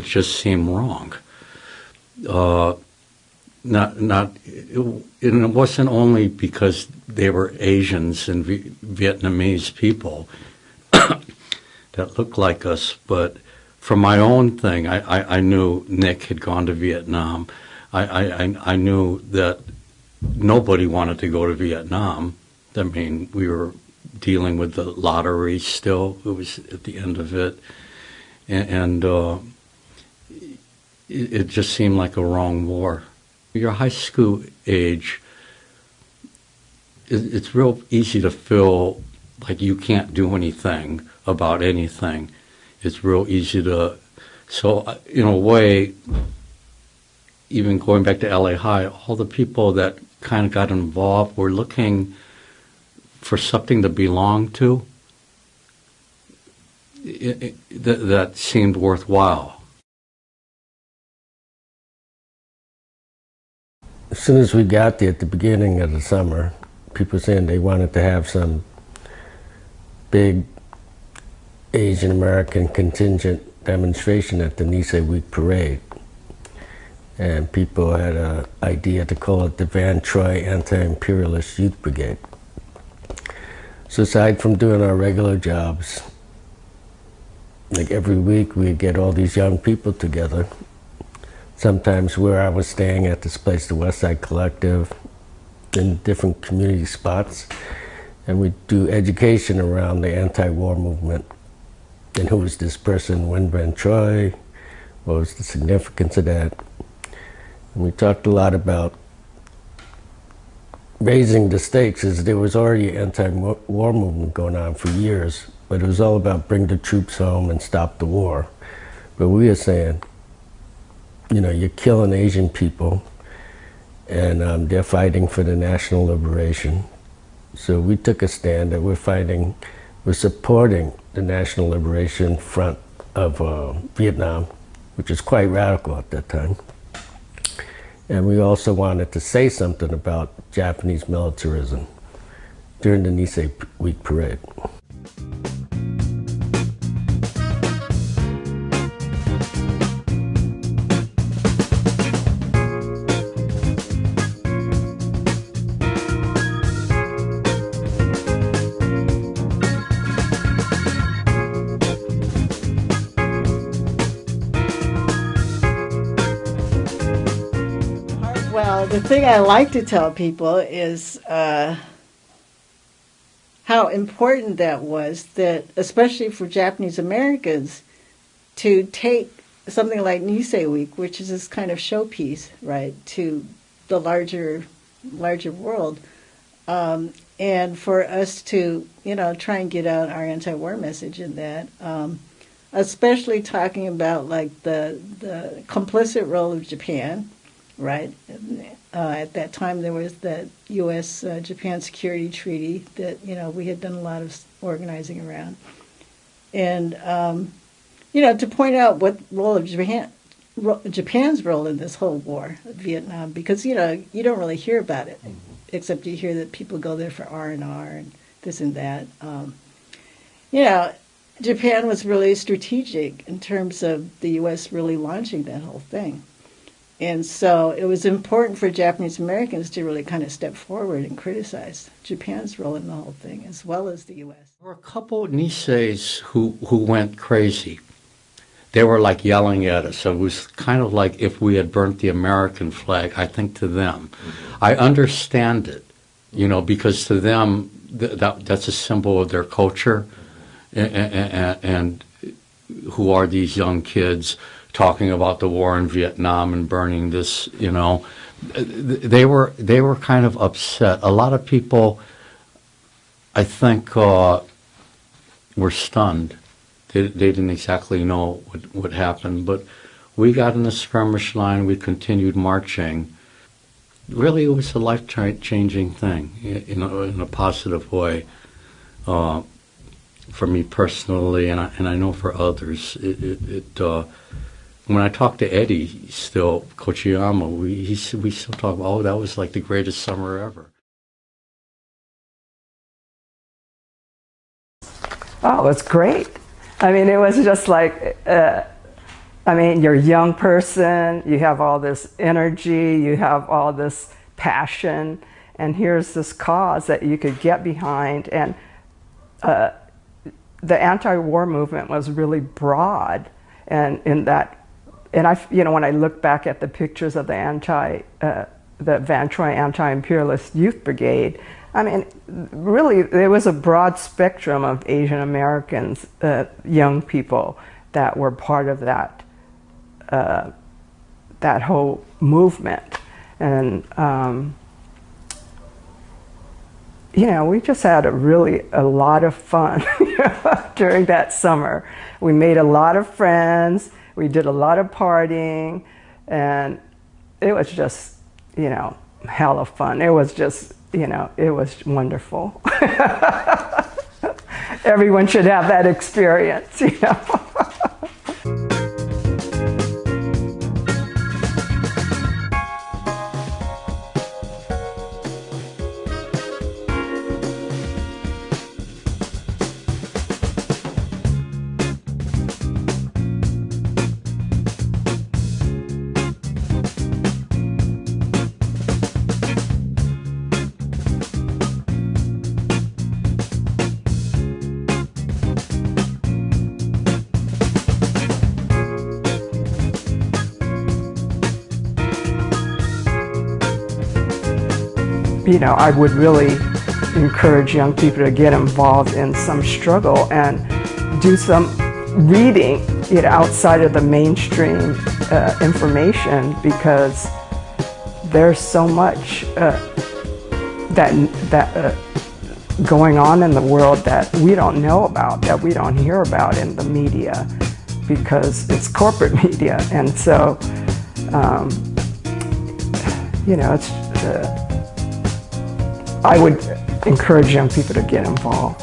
just seemed wrong. And it wasn't only because they were Asians and Vietnamese people that looked like us, but for my own thing, I knew Nick had gone to Vietnam. I knew that nobody wanted to go to Vietnam. I mean, we were dealing with the lottery still. It was at the end of it. And it just seemed like a wrong war. Your high school age, it's real easy to feel like you can't do anything about anything. It's real easy to, so in a way, even going back to LA High, all the people that kind of got involved were looking for something to belong to that seemed worthwhile. As soon as we got there at the beginning of the summer, people saying they wanted to have some big Asian American contingent demonstration at the Nisei Week Parade. And people had an idea to call it the Van Troi Anti-Imperialist Youth Brigade. So aside from doing our regular jobs, like every week we'd get all these young people together. Sometimes where I was staying at this place, the West Side Collective, in different community spots. And we'd do education around the anti-war movement. And who was this person, Nguyen Van Troi? What was the significance of that? And we talked a lot about raising the stakes, as there was already an anti-war movement going on for years, but it was all about bring the troops home and stop the war. But we were saying, you know, you're killing Asian people, and they're fighting for the national liberation. So we took a stand that we're supporting the National Liberation Front of Vietnam, which is quite radical at that time. And we also wanted to say something about Japanese militarism during the Nisei Week Parade. Well, the thing I like to tell people is how important that was, that especially for Japanese Americans, to take something like Nisei Week, which is this kind of showpiece, right, to the larger world, and for us to, you know, try and get out our anti-war message in that, especially talking about like the complicit role of Japan. Right. At that time, there was the U.S.-Japan Security Treaty that, you know, we had done a lot of organizing around. And, you know, to point out what role of Japan's role in this whole war, Vietnam, because, you know, you don't really hear about it, except you hear that people go there for R&R and this and that. You know, Japan was really strategic in terms of the U.S. really launching that whole thing. And so it was important for Japanese Americans to really kind of step forward and criticize Japan's role in the whole thing, as well as the U.S. There were a couple of Niseis who went crazy. They were like yelling at us. So it was kind of like if we had burnt the American flag, I think, to them. Mm-hmm. I understand it, you know, because to them, that's a symbol of their culture. And who are these young kids talking about the war in Vietnam and burning this, you know. They were kind of upset. A lot of people, I think, were stunned. They didn't exactly know what happened, but we got in the skirmish line, we continued marching. Really, it was a life-changing thing, you know, in a positive way, for me personally, and I know for others. When I talk to Eddie still, Kochiyama, we still talk about, oh, that was like the greatest summer ever. Oh, it was great. I mean, it was just like I mean, you're a young person, you have all this energy, you have all this passion, and here's this cause that you could get behind. And the anti-war movement was really broad, and in that, and I, you know, when I look back at the pictures of the Van Troi Anti-Imperialist Youth Brigade, I mean, really, there was a broad spectrum of Asian Americans, young people, that were part of that that whole movement. And you know, we just had a lot of fun during that summer. We made a lot of friends, we did a lot of partying, and it was just, you know, hell of fun. It was just, you know, it was wonderful. Everyone should have that experience, you know. You know, I would really encourage young people to get involved in some struggle and do some reading, you know, outside of the mainstream information, because there's so much that going on in the world that we don't know about, that we don't hear about in the media, because it's corporate media. And so, you know, it's I would encourage young people to get involved.